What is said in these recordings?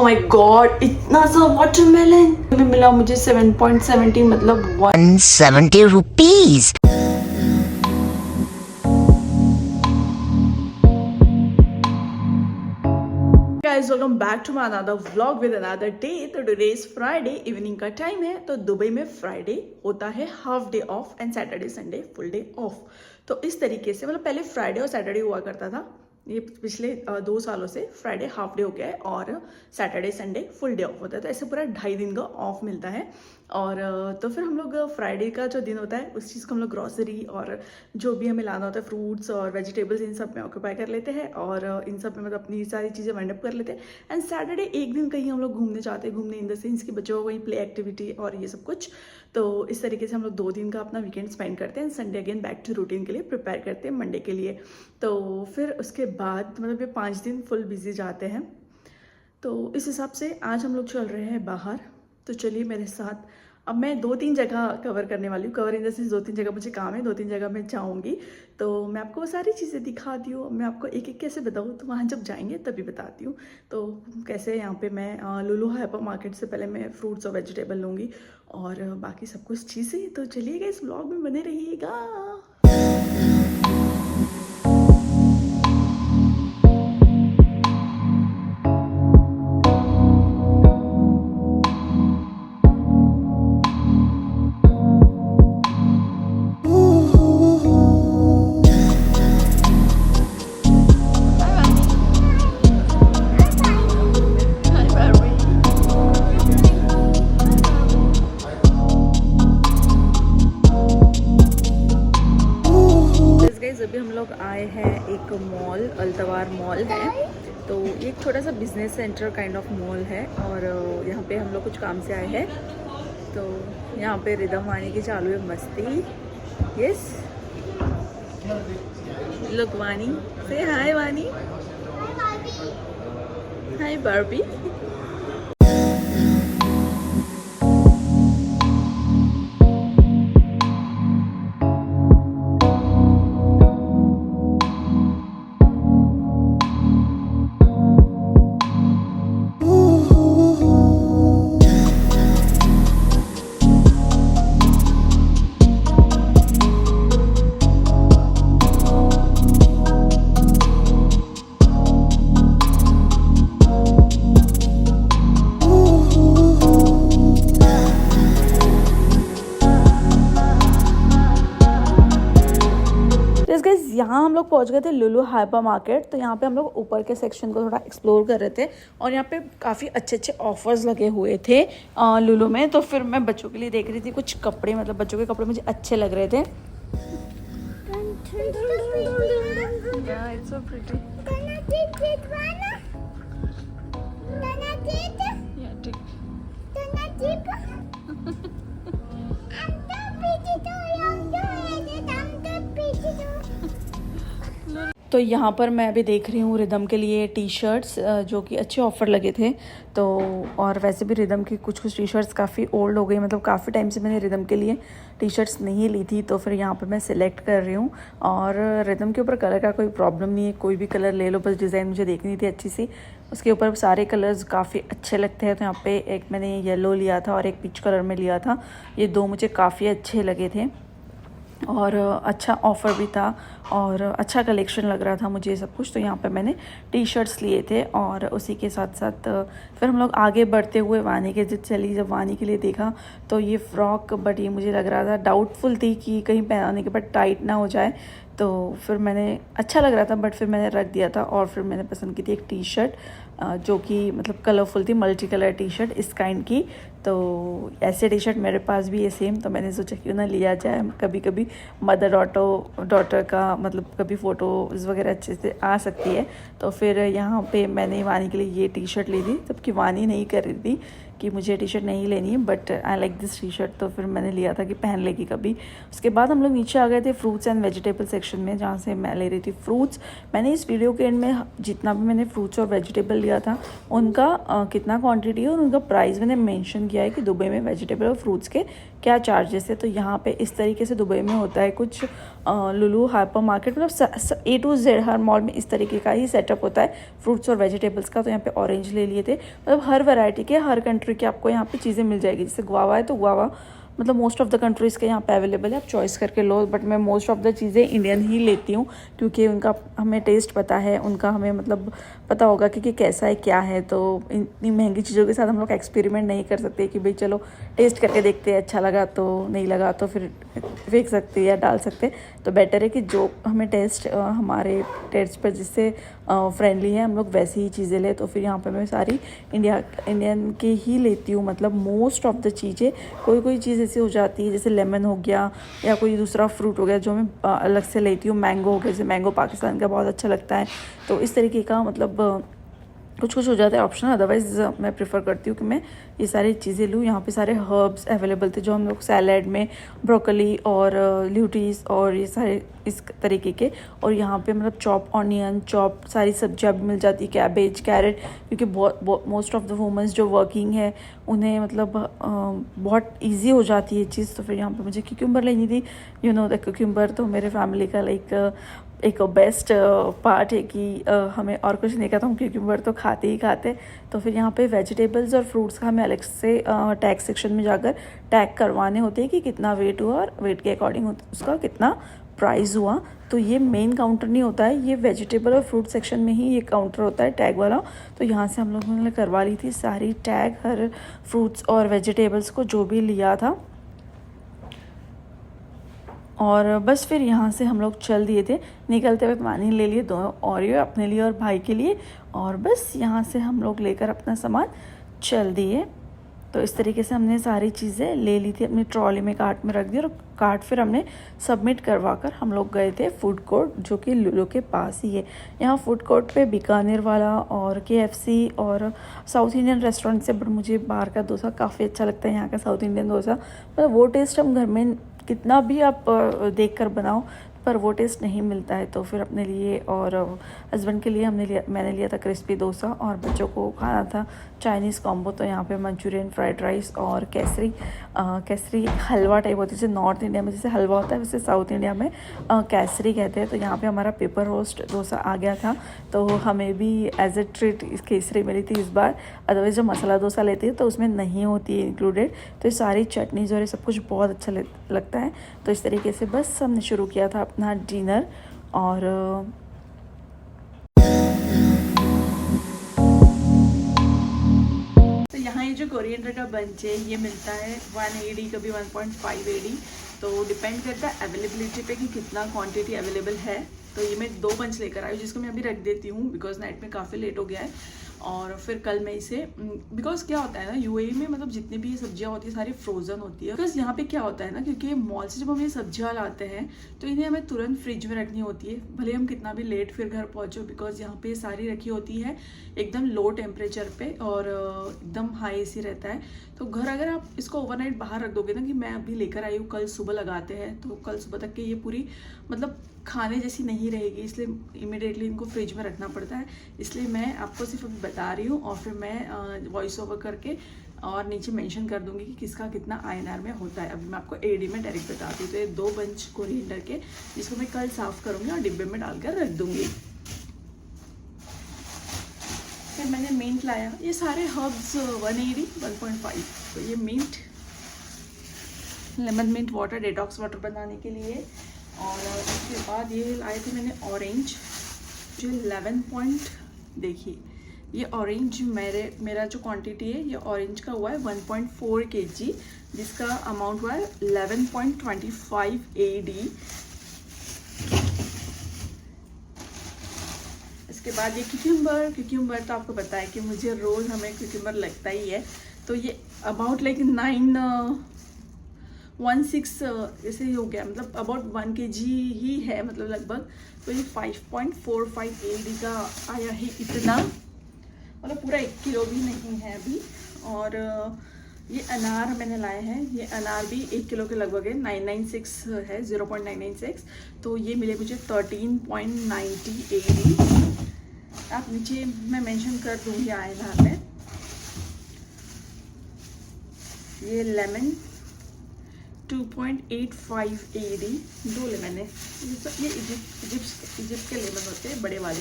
Oh my God, इतना सा watermelon में मिला मुझे 7.70 मतलब 170 rupees. Guys, welcome back to my another vlog with another day. तो टुडे इज फ्राइडे, इवनिंग का टाइम है। तो दुबई में फ्राइडे होता है half day off and Saturday Sunday full day off. तो इस तरीके से मतलब पहले फ्राइडे और सैटरडे हुआ करता था, ये पिछले 2 सालों से फ्राइडे हाफ डे हो गया है और Saturday Sunday full day of होता है। तो ऐसे पूरा 2.5 दिन का ऑफ मिलता है। और तो फिर हम लोग फ्राइडे का जो दिन होता है उस चीज़ को हम लोग ग्रॉसरी और जो भी हमें लाना होता है, फ्रूट्स और वेजिटेबल्स, इन सब में ऑक्यूपाई कर लेते हैं और इन सब में मतलब अपनी सारी चीज़ें वाइंड अप कर लेते हैं। एंड सैटरडे एक दिन कहीं हम लोग घूमने जाते हैं, घूमने इन द सेंस कि बच्चों को कहीं प्ले एक्टिविटी और ये सब कुछ। तो इस तरीके से हम लोग 2 दिन का अपना वीकेंड स्पेंड करते हैं। Sunday again back to routine के लिए प्रिपेयर करते हैं मंडे के लिए। तो फिर उसके बाद मतलब ये 5 दिन फुल बिजी जाते हैं। तो इस हिसाब से आज हम लोग चल रहे हैं बाहर। तो चलिए मेरे साथ। अब मैं 2-3 जगह कवर करने वाली हूँ। कवर इन द सेंस 2-3 जगह मुझे काम है, 2-3 जगह मैं जाऊँगी। तो मैं आपको वो सारी चीज़ें दिखाती हूँ। मैं आपको एक एक कैसे बताऊँ, तो वहाँ जब जाएंगे तभी बताती हूँ। तो कैसे यहाँ पे मैं लुलु हाइपर मार्केट से पहले मैं फ्रूट्स और वेजिटेबल लूँगी और बाकी सब कुछ चीज़ें। तो चलिएगा, इस ब्लॉग में बने रहिएगा। अभी हम लोग आए हैं एक मॉल, अल्तवार मॉल है। तो ये एक छोटा सा business centre kind of mall है और यहाँ पे हम लोग कुछ काम से आए हैं। तो यहाँ पे रिदम वानी की चालू है मस्ती। यस, लुक वानी, से हाय वानी, हाय बार्बी। यहाँ हम लोग पहुँच गए थे लुलु हाइपर मार्केट। तो यहाँ पे हम लोग ऊपर के सेक्शन को थोड़ा एक्सप्लोर कर रहे थे और यहाँ पे काफ़ी अच्छे अच्छे ऑफर्स लगे हुए थे लुलु में। तो फिर मैं बच्चों के लिए देख रही थी कुछ कपड़े, मतलब बच्चों के कपड़े मुझे अच्छे लग रहे थे। Yeah, it's so pretty. Yeah, take. तो यहाँ पर मैं अभी देख रही हूँ रिदम के लिए टी शर्ट्स जो कि अच्छे ऑफ़र लगे थे। तो और वैसे भी रिदम की कुछ टी शर्ट्स काफ़ी ओल्ड हो गई, मतलब काफ़ी टाइम से मैंने रिदम के लिए टी शर्ट्स नहीं ली थी। तो फिर यहाँ पर मैं सिलेक्ट कर रही हूँ और रिदम के ऊपर कलर का कोई प्रॉब्लम नहीं है, कोई भी कलर ले लो, बस डिज़ाइन मुझे देखनी थी अच्छी सी। उसके ऊपर सारे कलर्स काफ़ी अच्छे लगते हैं। तो यहाँ पे एक मैंने येलो लिया था और एक पीच कलर में लिया था। ये 2 मुझे काफ़ी अच्छे लगे थे और अच्छा ऑफ़र भी था और अच्छा कलेक्शन लग रहा था मुझे सब कुछ। तो यहाँ पे मैंने टी शर्ट्स लिए थे और उसी के साथ साथ फिर हम लोग आगे बढ़ते हुए वानी के जब वानी के लिए देखा तो ये फ़्रॉक, बट ये मुझे लग रहा था, डाउटफुल थी कि कहीं पहनाने के बाद टाइट ना हो जाए। तो फिर मैंने, अच्छा लग रहा था बट फिर मैंने रख दिया था। और फिर मैंने पसंद की थी एक टी शर्ट जो कि मतलब कलरफुल थी, मल्टी कलर टी शर्ट इस काइंड की। तो ऐसे टी शर्ट मेरे पास भी है सेम। तो मैंने सोचा क्यों ना लिया जाए, कभी कभी मदर डॉटर का मतलब कभी फ़ोटोज़ वगैरह अच्छे से आ सकती है। तो फिर यहाँ पे मैंने वानी के लिए ये टी शर्ट ली थी, जबकि वानी नहीं कर रही थी कि मुझे टी शर्ट नहीं लेनी है, but I like this T shirt. तो फिर मैंने लिया था कि पहन लेगी कभी। उसके बाद हम लोग नीचे आ गए थे फ्रूट्स एंड वेजिटेबल सेक्शन में, जहाँ से मैं ले रही थी फ्रूट्स। मैंने इस वीडियो के एंड में जितना भी मैंने फ्रूट्स और वेजिटेबल लिया लिया था उनका कितना क्वांटिटी है और उनका प्राइस मैंने मेंशन किया है कि दुबई में वेजिटेबल और फ्रूट्स के क्या चार्जेस है। तो यहाँ पे इस तरीके से दुबई में होता है कुछ लुलु हाइपर मार्केट, मतलब A to Z her mall में इस तरीके का ही सेटअप होता है फ्रूट्स और वेजिटेबल्स का। तो यहाँ पे ऑरेंज ले लिए थे, मतलब हर वैरायटी के हर कंट्री के आपको यहाँ पे चीज़ें मिल जाएगी। जैसे गुआवा है तो गुआवा मतलब मोस्ट ऑफ द कंट्रीज़ के यहाँ पे अवेलेबल है, आप चॉइस करके लो। बट मैं मोस्ट ऑफ द चीज़ें इंडियन ही लेती हूँ क्योंकि उनका हमें टेस्ट पता है, उनका हमें मतलब पता होगा कि कैसा है क्या है। तो इतनी महंगी चीज़ों के साथ हम लोग एक्सपेरिमेंट नहीं कर सकते कि भाई चलो टेस्ट करके देखते हैं, अच्छा लगा तो नहीं लगा तो फिर फेंक सकते या डाल सकते। तो बेटर है कि जो हमें टेस्ट हमारे टेस्ट पर जिससे फ्रेंडली है हम लोग वैसी ही चीज़ें लें। तो फिर यहाँ पर मैं सारी इंडियन की ही लेती हूँ, मतलब मोस्ट ऑफ द चीज़ें। कोई चीज़ ऐसी हो जाती है जैसे लेमन हो गया या कोई दूसरा फ्रूट हो गया जो मैं अलग से लेती हूँ। मैंगो हो गया, जैसे मैंगो पाकिस्तान का बहुत अच्छा लगता है। तो इस तरीके का मतलब कुछ हो जाता है ऑप्शन। अदरवाइज़ मैं प्रेफर करती हूँ कि मैं ये सारी चीज़ें लूँ। यहाँ पे सारे हर्ब्स अवेलेबल थे जो हम लोग सैलेड में, ब्रोकली और ल्यूटीस और ये सारे इस तरीके के। और यहाँ पे मतलब चॉप ऑनियन, चॉप सारी सब्जियाँ भी मिल जाती, कैबेज, कैरेट, क्योंकि बहुत मोस्ट ऑफ द वुमेंस जो वर्किंग है उन्हें मतलब बहुत ईजी हो जाती है ये चीज़। तो फिर यहाँ पे मुझे क्यूकम्बर लेनी थी। यू नो द क्यूकम्बर तो मेरे फैमिली का एक बेस्ट पार्ट है कि हमें और कुछ नहीं कहता, हम क्यूकम्बर तो खाते ही खाते। तो फिर यहाँ पे वेजिटेबल्स और फ्रूट्स का हमें अलग से टैग सेक्शन में जाकर टैग करवाने होते हैं कि कितना वेट हुआ और वेट के अकॉर्डिंग उसका कितना प्राइस हुआ। तो ये मेन काउंटर नहीं होता है, ये वेजिटेबल और फ्रूट सेक्शन में ही ये काउंटर होता है टैग वाला। तो यहाँ से हम लोगों ने करवा ली थी सारी टैग हर फ्रूट्स और वेजिटेबल्स को जो भी लिया था। और बस फिर यहाँ से हम लोग चल दिए थे। निकलते हुए पानी ले लिए 2 ओरियो अपने लिए और भाई के लिए, और बस यहाँ से हम लोग लेकर अपना सामान चल दिए। तो इस तरीके से हमने सारी चीज़ें ले ली थी, अपनी ट्रॉली में कार्ट में रख दी, और कार्ट फिर हमने सबमिट करवा कर हम लोग गए थे फूड कोर्ट जो कि लुलु के पास ही है। यहाँ फूड कोर्ट पे बीकानेर वाला और KFC और साउथ इंडियन रेस्टोरेंट से, बट मुझे बाहर का डोसा काफ़ी अच्छा लगता है, यहाँ का साउथ इंडियन डोसा। मतलब वो टेस्ट हम घर में कितना भी आप देख कर बनाओ पर वो टेस्ट नहीं मिलता है। तो फिर अपने लिए और हस्बैंड के लिए मैंने लिया था क्रिस्पी डोसा, और बच्चों को खाना था चाइनीज़ कॉम्बो। तो यहाँ पे मंचूरियन, फ्राइड राइस और केसरी हलवा टाइप होती है। जैसे नॉर्थ इंडिया में जैसे हलवा होता है वैसे साउथ इंडिया में केसरी कहते हैं। तो यहाँ पे हमारा पेपर रोस्ट डोसा आ गया था, तो हमें भी एज ए ट्रीट केसरी मिली थी इस बार। अदरवाइज़ जो मसाला डोसा लेती है तो उसमें नहीं होती है इंक्लूडेड। तो ये सारी चटनीज और ये सब कुछ बहुत अच्छा लगता है। तो इस तरीके से बस हमने शुरू किया था अपना डिनर। और तो यहाँ ये जो कोरिएंडर का बंच है ये मिलता है 1 AD, कभी 1.5 AD। तो डिपेंड करता है अवेलेबिलिटी पे कि कितना क्वांटिटी अवेलेबल है। तो ये मैं 2 बंच लेकर आई हूँ जिसको मैं अभी रख देती हूँ बिकॉज नाइट में काफ़ी लेट हो गया है। और फिर कल मैं इसे, बिकॉज क्या होता है ना UAE में मतलब जितनी भी ये सब्जियां होती है सारी फ्रोज़न होती है। बिकॉज यहाँ पे क्या होता है ना, क्योंकि मॉल से जब हम ये सब्जियां लाते हैं तो इन्हें हमें तुरंत फ्रिज में रखनी होती है, भले हम कितना भी लेट फिर घर पहुँचो। बिकॉज यहाँ पे सारी रखी होती है एकदम लो टेम्परेचर पे और एकदम हाई AC रहता है। तो घर अगर आप इसको ओवरनाइट बाहर रख दोगे ना, कि मैं अभी लेकर आई हूँ कल सुबह लगाते हैं, तो कल सुबह तक के ये पूरी मतलब खाने जैसी नहीं रहेगी, इसलिए इमिडिएटली इनको फ्रिज में रखना पड़ता है। इसलिए मैं आपको सिर्फ अभी बता रही हूँ, और फिर मैं वॉइस ओवर करके और नीचे मेंशन कर दूंगी कि किसका कितना INR में होता है। अभी मैं आपको AD में डायरेक्ट बताती हूँ। तो ये 2 बंच कोरिएंडर के जिसको मैं कल साफ़ करूँगी और डिब्बे में डालकर रख दूँगी। फिर मैंने मिंट लाया, ये सारे हर्ब्स 1 AD 1.5। तो ये mint, lemon mint water, detox water बनाने के लिए। और उसके बाद ये लाए थे मैंने ऑरेंज जो 11 देखिए ये ऑरेंज मेरा जो क्वांटिटी है ये ऑरेंज का हुआ है 1.4 kg, जिसका अमाउंट हुआ है 11.25 AD। इसके बाद ये क्यूकम्बर तो आपको पता है कि मुझे रोज़ हमें क्यूकम्बर लगता ही है। तो ये अबाउट लाइक 9.16 ऐसे ही हो गया, मतलब अबाउट 1 kg ही है मतलब लगभग। तो ये 5.45 AD का आया है इतना, मतलब पूरा 1 किलो भी नहीं है अभी। और ये अनार मैंने लाए हैं, ये अनार भी 1 किलो के लगभग है, 996 है, 0.996। तो ये मिले मुझे 13.90 AD। आप नीचे मैं मेंशन कर दूँगी आए यहाँ पे। ये लेमन 2.85 AD, 2 लेमन है ये इजिप्ट के लेमन होते हैं बड़े वाले।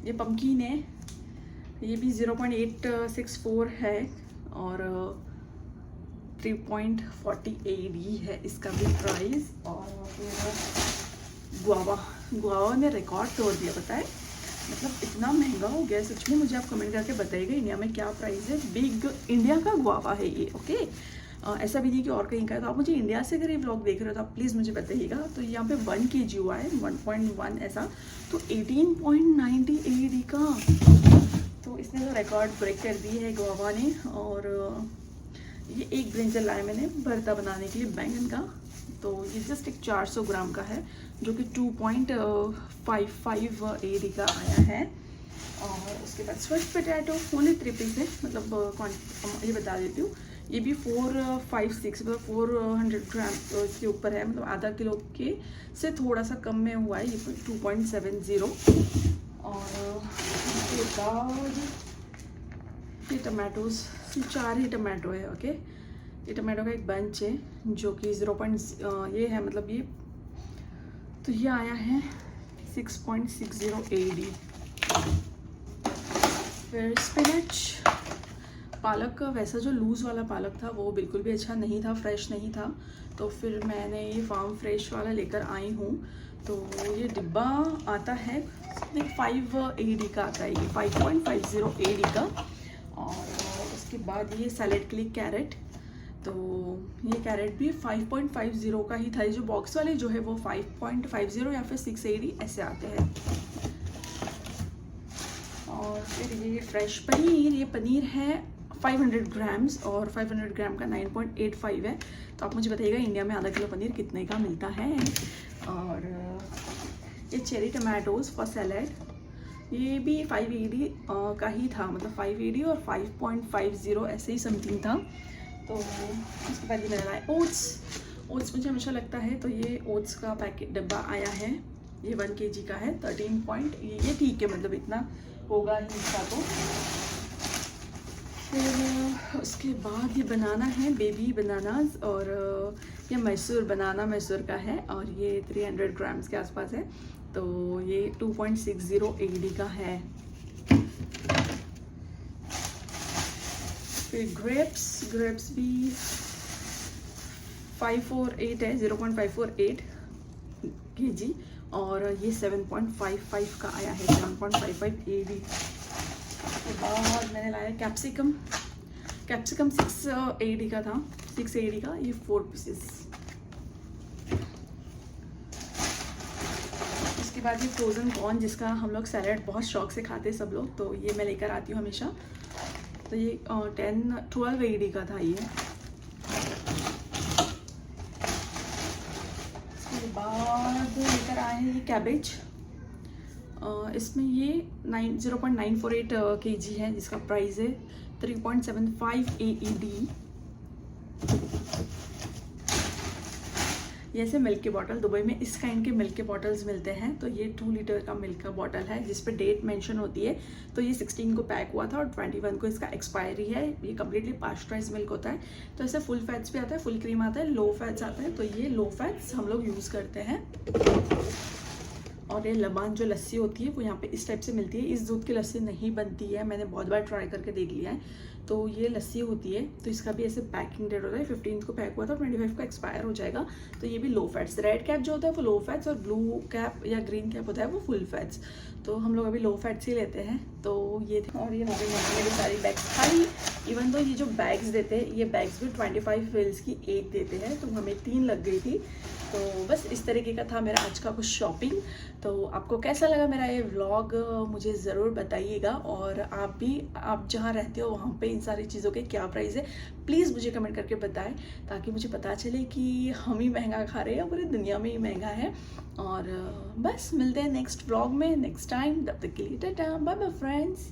ये पम्पकिन है, ये भी 0.864 है और 3.40 AD है इसका भी प्राइस। और गुआवा ने रिकॉर्ड तोड़ दिया, पता है, मतलब इतना महंगा हो गया सच में। मुझे आप कमेंट करके बताइएगा इंडिया में क्या प्राइस है। बिग इंडिया का गुआवा है ये, ओके। ऐसा भी नहीं कि और कहीं का है। तो आप मुझे इंडिया से अगर ये व्लॉग देख रहे हो तो आप प्लीज़ मुझे बताइएगा। तो यहाँ पे 1 kg हुआ है, 1.1 ऐसा, तो 18.90 AD का। तो इसने तो रिकॉर्ड ब्रेक कर दी है गुआवा ने। और ये एक ब्रिंजल लाया मैंने भरता बनाने के लिए बैंगन का। तो ये जस्ट एक 400 ग्राम का है जो कि 2.55 AD का आया है। और उसके बाद स्वीट पोटैटो ओनली 3 पीस है, मतलब ये बता देती हूँ, ये भी 456 मतलब 400 ग्राम के ऊपर है, मतलब आधा किलो के से थोड़ा सा कम में हुआ है। ये 2.70। और उसके बाद ये टमाटोज, 4 ही टमाटो है, ओके। ये टमाटो का एक बंच है जो कि 0. ये है, मतलब ये तो ये आया है 6.60 AD। फिर स्पिनच, पालक का वैसा जो लूज़ वाला पालक था वो बिल्कुल भी अच्छा नहीं था, फ्रेश नहीं था। तो फिर मैंने ये फार्म फ्रेश वाला लेकर आई हूँ। तो ये डिब्बा आता है 5 AD का आता है, ये 5.50 AD का। और उसके बाद ये सैलेड के लिए कैरेट, तो ये कैरेट भी 5.50 का ही था। ये जो बॉक्स वाले जो है वो 5.50 या फिर 6 AD ऐसे आते हैं। और फिर ये फ्रेश पनीर, ये पनीर है 500 ग्राम्स और 500 ग्राम का 9.85 है। तो आप मुझे बताइएगा इंडिया में आधा किलो पनीर कितने का मिलता है। और ये चेरी टमाटोज फॉर सैलेड, ये भी 5 AD का ही था, मतलब 5 AD और 5.50 ऐसे ही समथिंग था। तो उसके बाद ये मैंने लाया ओट्स मुझे हमेशा लगता है। तो ये ओट्स का पैकेट डब्बा आया है, ये 1 kg का है, 13 ये ठीक है, मतलब इतना होगा ही इसका। तो फिर उसके बाद ये बनाना है, बेबी बनानास, और ये मैसूर का है और ये 300 ग्राम्स के आसपास है। तो ये 2.60 AD का है। फिर ग्रेप्स भी 548 है, 0.548 kg और ये 7.55 का आया है, 7.55 AD। उसके बाद मैंने लाया कैप्सिकम 6 AD का था, 6 AD का, ये 4 पीसेस। उसके बाद ये फ्रोज़न कॉर्न, जिसका हम लोग सैलेड बहुत शौक से खाते हैं सब लोग, तो ये मैं लेकर आती हूँ हमेशा। तो ये 12 AD का था ये। उसके बाद लेकर आए हैं ये कैबेज, इसमें ये 0.948 kg है, जिसका प्राइस है 3.75 AED। ये ऐसे मिल्क की बॉटल, दुबई में इस काइंड के मिल्क के बॉटल्स मिलते हैं। तो ये 2 लीटर का मिल्क का बॉटल है जिस पे डेट मेंशन होती है। तो ये 16 को पैक हुआ था और 21 को इसका एक्सपायरी है। ये कम्प्लीटली पास्चराइज मिल्क होता है। तो ऐसे फुल फैट्स भी आता है, फुल क्रीम आता है, लो फैट्स आता है। तो ये लो फैट्स हम लोग यूज़ करते हैं। और ये लबान जो लस्सी होती है वो यहाँ पे इस टाइप से मिलती है। इस दूध की लस्सी नहीं बनती है, मैंने बहुत बार ट्राई करके देख लिया है। तो ये लस्सी होती है, तो इसका भी ऐसे पैकिंग डेट होता है, 15 को पैक हुआ था, 25 को एक्सपायर हो जाएगा। तो ये भी लो फैट्स, रेड कैप जो होता है वो लो फैट्स और ब्लू कैप या ग्रीन कैप होता है वो फुल फैट्स। तो हम लोग अभी लो फैट्स ही लेते हैं। तो ये थे। और ये हो गई मेरी सारी बैग्स खाली। इवन तो ये जो बैग्स देते हैं, ये बैग्स भी 25 फिल्स की एक देते हैं, तो हमें 3 लग गई थी। तो बस इस तरीके का था मेरा आज का कुछ शॉपिंग। तो आपको कैसा लगा मेरा ये व्लॉग मुझे ज़रूर बताइएगा। और आप जहाँ रहते हो वहाँ पे इन सारी चीज़ों के क्या प्राइस है प्लीज़ मुझे कमेंट करके बताएं, ताकि मुझे पता चले कि हम ही महंगा खा रहे हैं या पूरी दुनिया में ही महंगा है। और बस मिलते हैं नेक्स्ट व्लॉग में नेक्स्ट टाइम। तब तक के लिए टाटा, बाय बाय फ्रेंड्स।